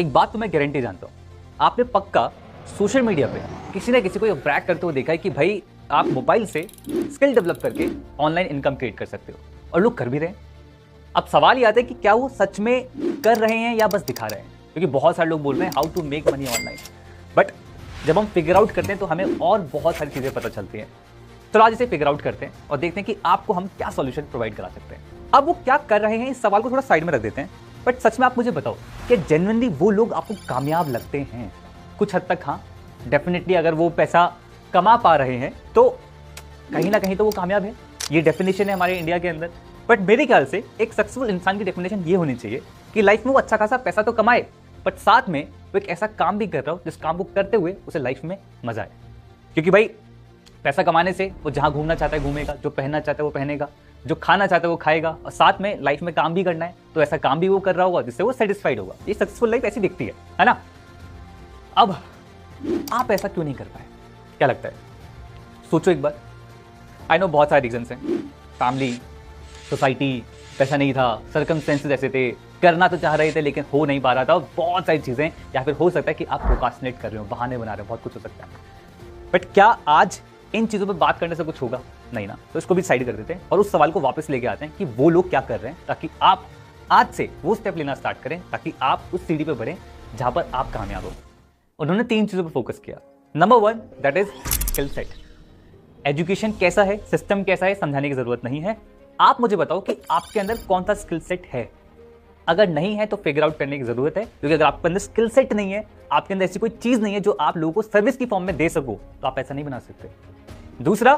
एक बात तो मैं गारंटी जानता हूँ, आपने पक्का सोशल मीडिया पे किसी ना किसी को ये ब्रैग करते हुए देखा है कि भाई आप मोबाइल से स्किल डेवलप करके ऑनलाइन इनकम क्रिएट कर सकते हो, और लोग कर भी रहे हैं। अब सवाल ये आता है कि क्या वो सच में कर रहे हैं या बस दिखा रहे हैं, क्योंकि बहुत सारे लोग बोल रहे हैं how to make money online, but जब हम फिगर आउट करते हैं तो हमें और बहुत सारी चीज़ें पता चलती हैं। तो आज इसे फिगर आउट करते हैं और देखते हैं कि आपको हम क्या सॉल्यूशन प्रोवाइड करा सकते हैं। अब वो क्या कर रहे हैं इस सवाल को थोड़ा साइड में रख देते हैं, बट सच में आप मुझे बताओ कि जेन्युइनली वो लोग आपको कामयाब लगते हैं? कुछ हद तक हाँ, डेफिनेटली अगर वो पैसा कमा पा रहे हैं तो कहीं ना कहीं तो वो कामयाब है। ये डेफिनेशन है हमारे इंडिया के अंदर। बट मेरे ख्याल से एक सक्सेसफुल इंसान की डेफिनेशन ये होनी चाहिए कि लाइफ में वो अच्छा खासा पैसा तो कमाए, बट साथ में वो एक ऐसा काम भी कर रहा हो जिस काम को करते हुए उसे लाइफ में मजा आए। क्योंकि भाई पैसा कमाने से वो जहां घूमना चाहता है घूमेगा, जो पहनना चाहता है वो पहनेगा, जो खाना चाहता है वो खाएगा, और साथ में लाइफ में काम भी करना है तो ऐसा काम भी वो कर रहा होगा जिससे वो सेटिस्फाइड होगा। ये सक्सेसफुल लाइफ ऐसी दिखती है ना। अब आप ऐसा क्यों नहीं कर पाए? क्या लगता है? सोचो एक बार। आई नो बहुत सारे रीजंस हैं, फैमिली, सोसाइटी, पैसा नहीं था, सर्कमस्टेंसेस ऐसे थे, करना तो चाह रहे थे लेकिन हो नहीं पा रहा था, बहुत सारी चीजें, या फिर हो सकता है कि आप प्रोक्रास्टिनेट कर रहे हो, बहाने बना रहे हो, बहुत कुछ हो सकता है। बट क्या आज इन चीजों पर बात करने से कुछ होगा? नहीं ना। तो इसको भी साइड कर देते हैं और उस सवाल को वापस लेके आते हैं कि वो लोग क्या कर रहे हैं, ताकि आप आज से वो स्टेप लेना स्टार्ट करें, ताकि आप उस सीढ़ी पे बढ़ें जहां पर आप कामयाब हो। उन्होंने 3 चीजों पर फोकस किया। Number 1 that is skill set. Education कैसा है, सिस्टम कैसा है, समझाने की जरूरत नहीं है। आप मुझे बताओ कि आपके अंदर कौन सा स्किल सेट है। अगर नहीं है तो फिगर आउट करने की जरूरत है, क्योंकि अगर आपके अंदर स्किल सेट नहीं है, आपके अंदर ऐसी कोई चीज नहीं है जो आप लोगों को सर्विस की फॉर्म में दे सको, तो आप ऐसा नहीं बना सकते। दूसरा,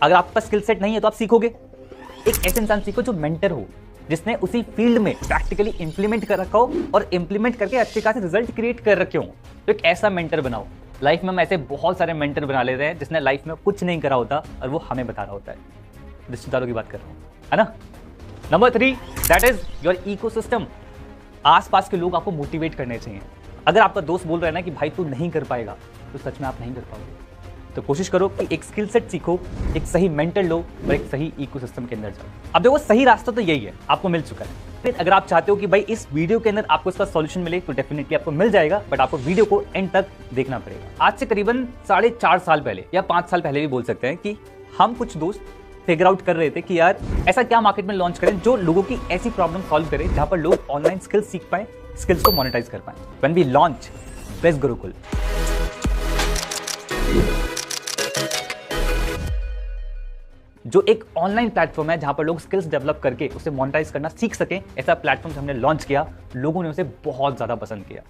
अगर आपके पास स्किल सेट नहीं है तो आप सीखोगे। एक ऐसे इंसान सीखो जो मेंटर हो, जिसने उसी फील्ड में प्रैक्टिकली इंप्लीमेंट कर रखा हो और इंप्लीमेंट करके अच्छे खासे रिजल्ट क्रिएट कर रखे हो। तो एक ऐसा मेंटर बनाओ। लाइफ में हम ऐसे बहुत सारे मेंटर बना लेते हैं जिसने लाइफ में कुछ नहीं करा होता और वो हमें बता रहा होता है। रिश्तेदारों की बात कर रहा हूं, है ना। Number 3 that is your ecosystem. आसपास के लोग आपको मोटिवेट करने चाहिए। अगर आपका दोस्त बोल रहा है ना कि भाई तू नहीं कर पाएगा, तो सच में आप नहीं कर पाओगे। तो कोशिश करो कि एक स्किल सेट सीखो, एक सही मेंटर लो और एक सही इकोसिस्टम के अंदर जाओ। अब देखो, सही रास्ता तो यही है, आपको मिल चुका है। फिर अगर आप चाहते हो कि भाई इस वीडियो के अंदर आपको इसका सॉल्यूशन मिले, तो डेफिनेटली आपको मिल जाएगा, बट आपको वीडियो को एंड तक देखना पड़ेगा। आज से करीबन 4.5 साल पहले या 5 साल पहले भी बोल सकते हैं कि हम कुछ दोस्त फिगर आउट कर रहे थे कि यार ऐसा क्या मार्केट में लॉन्च करें जो लोगों की ऐसी प्रॉब्लम सॉल्व करे, जहां पर लोग ऑनलाइन स्किल्स सीख पाए, स्किल्स को मोनेटाइज कर पाए। When we launch best Gurukul, जो एक ऑनलाइन प्लेटफॉर्म है जहां पर लोग स्किल्स डेवलप करके उसे मोनेटाइज करना सीख सकें, ऐसा प्लेटफॉर्म हमने लॉन्च किया। लोगों ने उसे बहुत ज्यादा पसंद किया।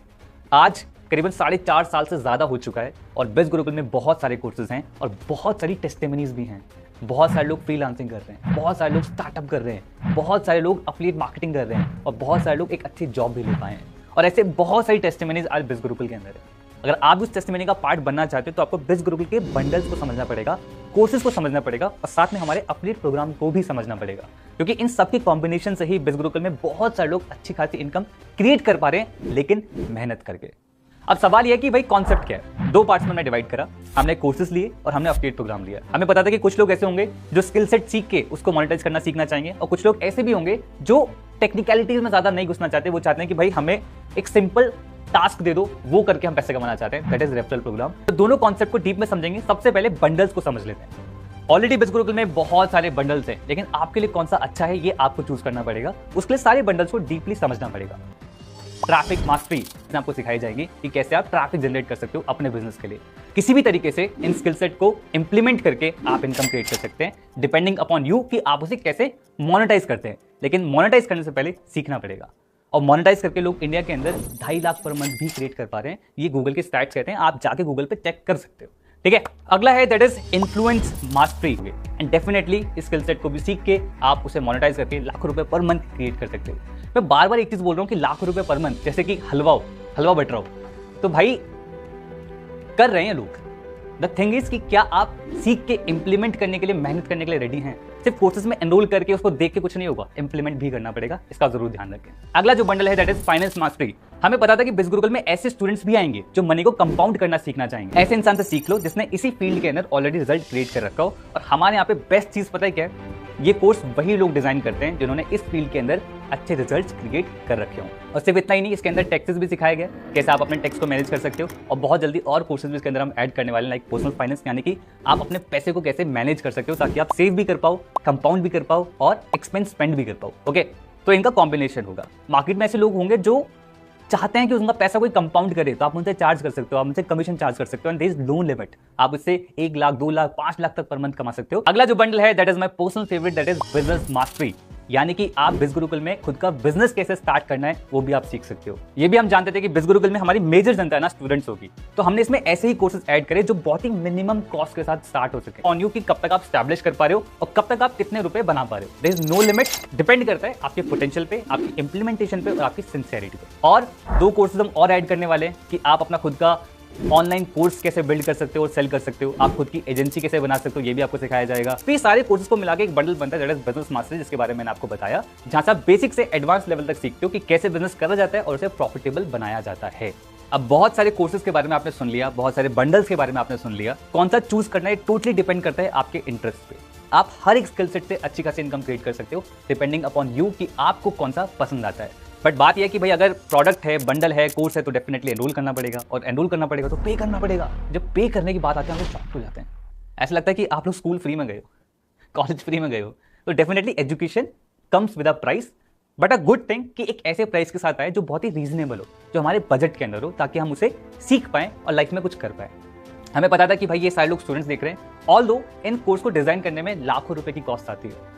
आज करीबन 4.5 साल से ज्यादा हो चुका है और बेस्ट गुरुकुल में बहुत सारे कोर्सेज हैं और बहुत सारी टेस्टिमनीज भी हैं। बहुत सारे लोग फ्रीलांसिंग कर रहे हैं, बहुत सारे लोग स्टार्टअप कर रहे हैं, बहुत सारे लोग एफिलिएट मार्केटिंग कर रहे हैं और बहुत सारे लोग एक अच्छी जॉब भी ले पाए हैं। और ऐसे बहुत सारी टेस्टिमनीज आज बेस्ट गुरुकुल के अंदर है। अगर आप उस टेस्टिमनी का पार्ट बनना चाहते हो तो आपको बेस्ट गुरुकुल के बंडल्स को समझना पड़ेगा, कोर्सेज को समझना पड़ेगा और साथ में हमारे एफिलिएट प्रोग्राम को भी समझना पड़ेगा, क्योंकि इन सबके कॉम्बिनेशन से ही बेस्ट गुरुकुल में बहुत सारे लोग अच्छी खासी इनकम क्रिएट कर पा रहे हैं, लेकिन मेहनत करके। अब सवाल यह है कि भाई कॉन्सेप्ट क्या है। 2 पार्ट्स में हमने डिवाइड करा। हमने कोर्सेज लिए और हमने एफिलिएट प्रोग्राम लिया। हमें पता था कि कुछ लोग ऐसे होंगे जो स्किल सेट सीख के उसको मोनेटाइज करना सीखना चाहेंगे, और कुछ लोग ऐसे भी होंगे जो टेक्निकलिटीज में ज्यादा नहीं घुसना चाहते। वो चाहते हैं कि भाई हमें एक सिंपल टास्क दे दो, वो करके हम पैसे कमाना चाहते हैं, दैट इज रेफरल प्रोग्राम। तो दोनों कॉन्सेप्ट को डीप में समझेंगे। सबसे पहले बंडल्स को समझ लेते हैं। ऑलरेडी बेस्ट गुरुकुल में बहुत सारे बंडल्स हैं, लेकिन आपके लिए कौन सा अच्छा है ये आपको चूज करना पड़ेगा। उसके लिए सारे बंडल्स को डीपली समझना पड़ेगा। ट्रैफिक मास्टरी आपको सिखाई जाएगी कि कैसे आप ट्रैफिक जनरेट कर सकते हो अपने बिजनेस के लिए। किसी भी तरीके से इन स्किल सेट को इंप्लीमेंट करके आप इनकम क्रिएट कर सकते हैं, डिपेंडिंग अपॉन यू कि आप उसे कैसे मोनेटाइज करते हैं। लेकिन मोनेटाइज करने से पहले सीखना पड़ेगा। और मोनेटाइज करके लोग इंडिया के अंदर 2.5 लाख पर मंथ भी क्रिएट कर पा रहे हैं। ये गूगल के स्टैट्स कहते हैं, आप जाके गूगल पे चेक कर सकते हो। ठीक है, अगला है that is influence mastery. And definitely इस स्किल सेट को भी सीख के आप उसे मोनेटाइज करके लाखों रुपए पर मंथ क्रिएट कर सकते हो। मैं बार बार एक चीज बोल रहा हूं कि लाखों रुपए पर मंथ, जैसे कि हलवा बट रहा हो, तो भाई कर रहे हैं लोग। द थिंग इज कि क्या आप सीख के इंप्लीमेंट करने के लिए, मेहनत करने के लिए रेडी हैं? सिर्फ कोर्सेज में एनरोल करके उसको देख के कुछ नहीं होगा, इंप्लीमेंट भी करना पड़ेगा। इसका जरूर ध्यान रखें। अगला जो बंडल है दैट इज फाइनेंस मास्टरी। हमें पता था कि बेस्ट गुरुकुल में ऐसे स्टूडेंट्स भी आएंगे जो मनी को कंपाउंड करना सीखना चाहेंगे। ऐसे इंसान से सीख लो जिसने इसी फील्ड के अंदर ऑलरेडी रिजल्ट क्रिएट कर रखा हो। और हमारे यहाँ पे बेस्ट चीज पता है क्या है? ये कोर्स वही लोग डिजाइन करते हैं जिन्होंने इस फील्ड के अंदर अच्छे रिजल्ट्स क्रिएट कर रखे हों। और सिर्फ इतना ही नहीं, इसके अंदर टैक्सेस भी सिखाया गया, कैसे आप अपने टैक्स को मैनेज कर सकते हो। और बहुत जल्दी और कोर्सेज भी इसके अंदर हम ऐड करने वाले हैं, लाइक पर्सनल फाइनेंस, यानी कि आप अपने पैसे को कैसे मैनेज कर सकते हो ताकि आप सेव भी कर पाओ, कंपाउंड भी कर पाओ और एक्सपेंस स्पेंड भी कर पाओ। ओके, तो इनका कॉम्बिनेशन होगा। मार्केट में ऐसे लोग होंगे जो चाहते हैं कि उनका पैसा कोई कंपाउंड करे, तो आप उनसे चार्ज कर सकते हो, आप उनसे कमीशन चार्ज कर सकते हो, and there is no limit. आप इससे 1 लाख, 2 लाख, 5 लाख तक पर मंथ कमा सकते हो। अगला जो बंडल है that is my personal favourite, that is business mastery, यानी कि आप बिज गुरुकुल में खुद का बिजनेस कैसे स्टार्ट करना है वो भी आप सीख सकते हो। ये भी हम जानते थे कि बिज गुरुकुल में हमारी मेजर जनता है ना स्टूडेंट्स होगी, तो हमने इसमें ऐसे ही कोर्सेज ऐड करे जो बहुत ही मिनिमम कॉस्ट के साथ स्टार्ट हो सके ऑन यू, कि कब तक आप स्टैब्लिश कर पा रहे हो और कब तक आप कितने रुपए बना पा रहे हो। There is no limit, depend करता है आपके पोटेंशियल पे, आपकी इंप्लीमेंटेशन पे और आपकी सिंसियरिटी पे। और 2 कोर्सेज हम और ऐड करने वाले हैं कि आप अपना खुद का ऑनलाइन कोर्स कैसे बिल्ड कर सकते हो और सेल कर सकते हो, आप खुद की एजेंसी कैसे बना सकते हो, ये भी आपको सिखाया जाएगा। तो ये सारे कोर्सेज को मिला के एक बंडल बनता है दैट इज बिजनेस मास्टरी, जिसके बारे में मैंने आपको बताया, जहां से आप बेसिक से एडवांस लेवल तक सीखते हो कि कैसे बिजनेस करा जाता है और उसे प्रॉफिटेबल बनाया जाता है। अब बहुत सारे कोर्सेज के बारे में आपने सुन लिया, बहुत सारे बंडल्स के बारे में आपने सुन लिया, कौन सा चूज करना है टोटली डिपेंड करता है आपके इंटरेस्ट पे। आप हर एक स्किल सेट से अच्छी खासी इनकम क्रिएट कर सकते हो डिपेंडिंग अपॉन यू कि आपको कौन सा पसंद आता है। बट बात यह है कि भाई अगर प्रोडक्ट है, बंडल है, कोर्स है, तो डेफिनेटली एनरोल करना पड़ेगा, और एनरोल करना पड़ेगा तो पे करना पड़ेगा। जब पे करने की बात आती है हम लोग शॉक हो जाते हैं, ऐसा लगता है कि आप लोग स्कूल फ्री में गए हो, कॉलेज फ्री में गए हो। तो definitely education comes with a price, but a good thing कि एक ऐसे प्राइस के साथ आए जो बहुत ही रीजनेबल हो, जो हमारे बजट के अंदर हो, ताकि हम उसे सीख पाएं और लाइफ में कुछ कर पाएं। हमें पता था कि भाई ये सारे लोग स्टूडेंट्स देख रहे हैं, ऑल्दो इन कोर्स को डिजाइन करने में लाखों रुपए की कॉस्ट आती है।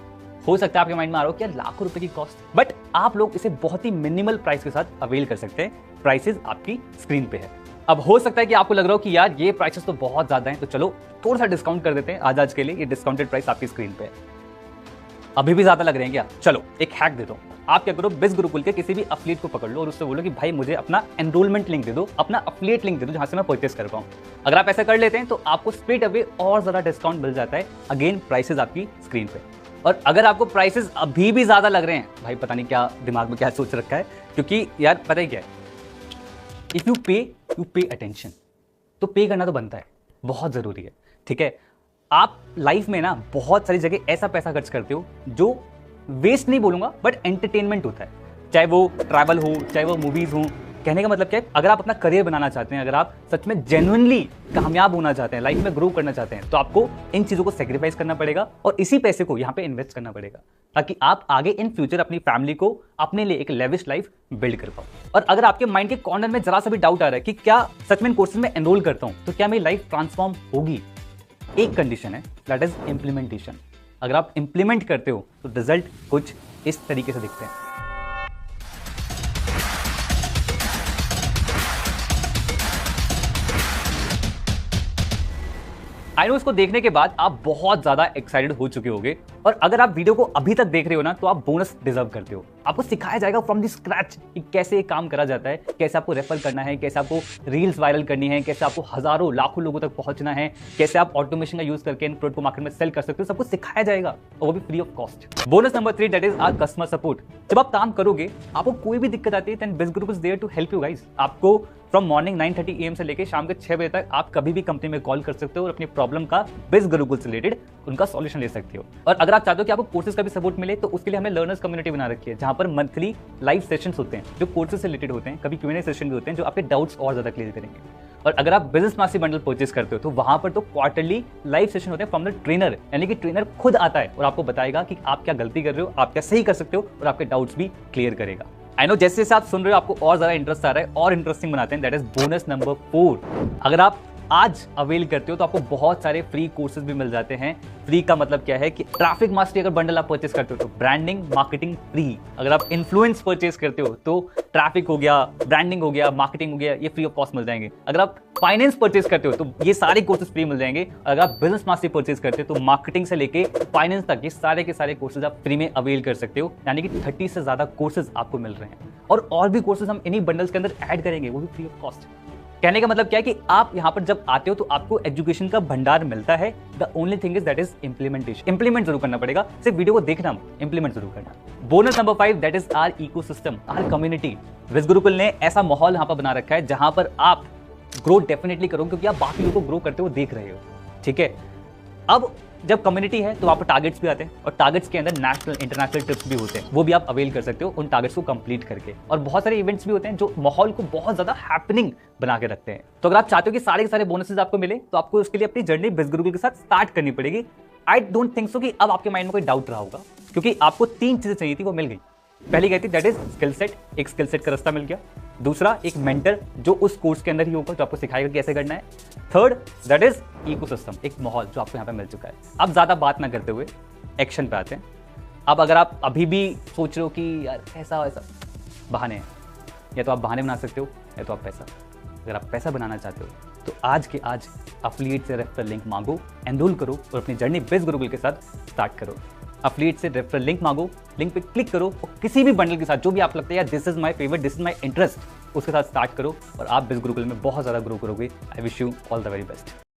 हो सकता है आपके माइंड में आ रहा हो कि यार लाखों रुपए की कॉस्ट, बट आप लोग इसे बहुत ही मिनिमल प्राइस के साथ अवेल कर सकते हैं। प्राइसेस आपकी स्क्रीन पे है। अब हो सकता है कि आपको लग रहा हो कि यार ये प्राइसेस तो बहुत ज्यादा हैं, तो चलो थोड़ा सा डिस्काउंट कर देते हैं आज के लिए। ये डिस्काउंटेड प्राइस आपकी स्क्रीन पे है। अभी भी ज्यादा लग रहे हैं क्या? चलो एक हैक देता हूं। आप क्या करो, बिज गुरुकुल के किसी भी अफिलिएट को पकड़ लो और उससे बोलो कि भाई मुझे अपना एनरोलमेंट लिंक दे दो, अपना अफिलिएट लिंक दे दो, जहां से मैं परचेस कर पाऊं। अगर आप ऐसा कर लेते हैं तो आपको स्ट्रेट अवे और ज्यादा डिस्काउंट मिल जाता है। अगेन प्राइसेस आपकी स्क्रीन पे। और अगर आपको प्राइसेस अभी भी ज्यादा लग रहे हैं, भाई पता नहीं क्या दिमाग में क्या सोच रखा है, क्योंकि यार पता ही क्या है, इफ यू पे अटेंशन, तो पे करना तो बनता है, बहुत जरूरी है। ठीक है, आप लाइफ में ना बहुत सारी जगह ऐसा पैसा खर्च करते हो जो वेस्ट नहीं बोलूंगा, बट एंटरटेनमेंट होता है, चाहे वो ट्रैवल हो, चाहे वो मूवीज हो। कहने का मतलब क्या है, अगर आप अपना करियर बनाना चाहते हैं, अगर आप सच में जेन्युइनली कामयाब होना चाहते हैं, लाइफ में ग्रो करना चाहते हैं, तो आपको इन चीजों को सेक्रीफाइस करना पड़ेगा और इसी पैसे को यहाँ पे इन्वेस्ट करना पड़ेगा, ताकि आप आगे इन फ्यूचर अपनी फैमिली को, अपने लिए एक लेविश लाइफ बिल्ड कर पाओ। और अगर आपके माइंड के कॉर्नर में जरा सा भी डाउट आ रहा है कि क्या सच में कोर्सेज में एनरोल करता हूं तो क्या मेरी लाइफ ट्रांसफॉर्म होगी, एक कंडीशन है, दैट इज इंप्लीमेंटेशन। अगर आप इंप्लीमेंट करते हो तो रिजल्ट कुछ इस तरीके से दिखते हैं। आई नो इसको देखने के बाद आप बहुत ज्यादा एक्साइटेड हो चुके होंगे, और अगर आप वीडियो को अभी तक देख रहे हो ना, तो आप बोनस डिजर्व करते हो। आपको सिखाया जाएगा फ्रॉम द स्क्रैच कि कैसे ये काम करा जाता है, कैसे आपको रेफर करना है, कैसे आपको रील्स वायरल करनी है, कैसे आपको हजारों लाखों लोगों तक पहुंचना है, कैसे आप ऑटोमेशन का यूज करके इन प्रोडक्ट को मार्केट में सेल कर सकते हो। सब कुछ सिखाया जाएगा और वो भी free of cost. Bonus number 3 that is our customer support. जब आप काम करोगे, आपको कोई भी दिक्कत आती है, then biz group is there to help you guys. आपको फ्रॉम मॉर्निंग 9:30 AM से लेकर शाम के 6 बजे तक आप कभी भी कंपनी में कॉल कर सकते हो और अपनी प्रॉब्लम का बिज गुरुकुल से रिलेटेड उनका सॉल्यूशन ले सकते हो। और अगर आप चाहते हो कि आपको कोर्सेज का भी सपोर्ट मिले, तो उसके लिए हमें लर्नर्स कम्युनिटी बना रखी है, जहां पर मंथली लाइव सेशंस होते हैं जो कोर्सेज से रिलेटेड होते हैं, कभी Q&A सेशन भी होते हैं जो आपके डाउट्स और ज्यादा क्लियर करेंगे। और अगर आप बिजनेस मास्टरी बंडल परचेस करते हो, तो वहां पर तो क्वार्टरली लाइव सेशन होते हैं फ्रॉम द ट्रेनर, यानी कि ट्रेनर खुद आता है और आपको बताएगा कि आप क्या गलती कर रहे हो, आप क्या सही कर सकते हो, और आपके डाउट्स भी क्लियर करेगा। आई नो जैसे जैसे आप सुन रहे हो आपको और ज्यादा इंटरेस्ट आ रहा है, और इंटरेस्टिंग बनाते हैं, दैट इज बोनस नंबर 4। अगर आप आज अवेल करते हो तो आपको बहुत सारे फ्री कोर्सेज भी मिल जाते हैं। फ्री का मतलब क्या है कि ट्रैफिक मास्टरी अगर बंडल आप परचेस करते हो तो ब्रांडिंग मार्केटिंग फ्री। अगर आप इन्फ्लुएंस परचेस करते हो तो ट्रैफिक हो गया, ब्रांडिंग हो गया, मार्केटिंग हो गया, ये फ्री ऑफ कॉस्ट मिल जाएंगे। अगर आप फाइनेंस परचेस करते हो तो ये सारे कोर्सेज फ्री मिल जाएंगे। अगर आप बिजनेस मास्टरी परचेस करते हो तो मार्केटिंग से लेके फाइनेंस तक ये सारे के सारे कोर्सेज आप फ्री में अवेल कर सकते हो, यानी कि 30 से ज्यादा कोर्सेज आपको मिल रहे हैं। और भी कोर्सेज हम इन्हीं बंडल्स के अंदर ऐड करेंगे, वो भी फ्री ऑफ कॉस्ट। कहने का मतलब क्या है कि आप यहां पर जब आते हो तो आपको एजुकेशन का भंडार मिलता है। The only thing is that is implementation. Implement जरूर करना पड़ेगा, सिर्फ वीडियो को देखना, इंप्लीमेंट जरूर करना। Bonus number 5 that is our ecosystem, our community. Biz Gurukul ने ऐसा माहौल यहां पर बना रखा है जहां पर आप ग्रो डेफिनेटली करोगे, क्योंकि आप बाकी लोगों को ग्रो करते हुए देख रहे हो। ठीक है, अब जब कम्युनिटी है तो वहाँ पर टारगेट्स भी आते हैं और टारगेट्स के अंदर नेशनल इंटरनेशनल ट्रिप्स भी होते हैं, वो भी आप अवेल कर सकते हो उन टारगेट्स को कंप्लीट करके। और बहुत सारे इवेंट्स भी होते हैं जो माहौल को बहुत ज्यादा हैपनिंग बना के रखते हैं। तो अगर आप चाहते हो कि सारे के सारे बोनसेस आपको मिले तो आपको उसके लिए अपनी जर्नी बिज़ गुरुकुल के साथ स्टार्ट करनी पड़ेगी। आई डोंट थिंक सो कि अब आपके माइंड में कोई डाउट रहा होगा, क्योंकि आपको 3 चीजें चाहिए थी, वो मिल गई। पहली कहती दैट इज स्किल सेट, एक स्किल सेट का रास्ता मिल गया। दूसरा एक मेंटर जो उस कोर्स के अंदर ही होगा, जो आपको सिखाएगा कैसे करना है। थर्ड दैट इज इकोसिस्टम, एक माहौल जो आपको यहाँ पे मिल चुका है। अब ज्यादा बात ना करते हुए एक्शन पे आते हैं। अब अगर आप अभी भी सोच रहे हो कि यार ऐसा वैसा, बहाने हैं, या तो आप बहाने बना सकते हो या तो आप पैसा। अगर आप पैसा बनाना चाहते हो तो आज के आज अफिलिएट से रेफरल लिंक मांगो, एनरोल करो और अपनी जर्नी बिज़ गुरुकुल के साथ स्टार्ट करो। अफिलिएट से रेफरल लिंक मांगो, लिंक पे क्लिक करो और किसी भी बंडल के साथ जो भी आप लगता है यार this is my favourite, this is my interest, उसके साथ स्टार्ट करो और आप बिज़ गुरुकुल में बहुत ज़्यादा ग्रो करोगे। I wish you all the very best.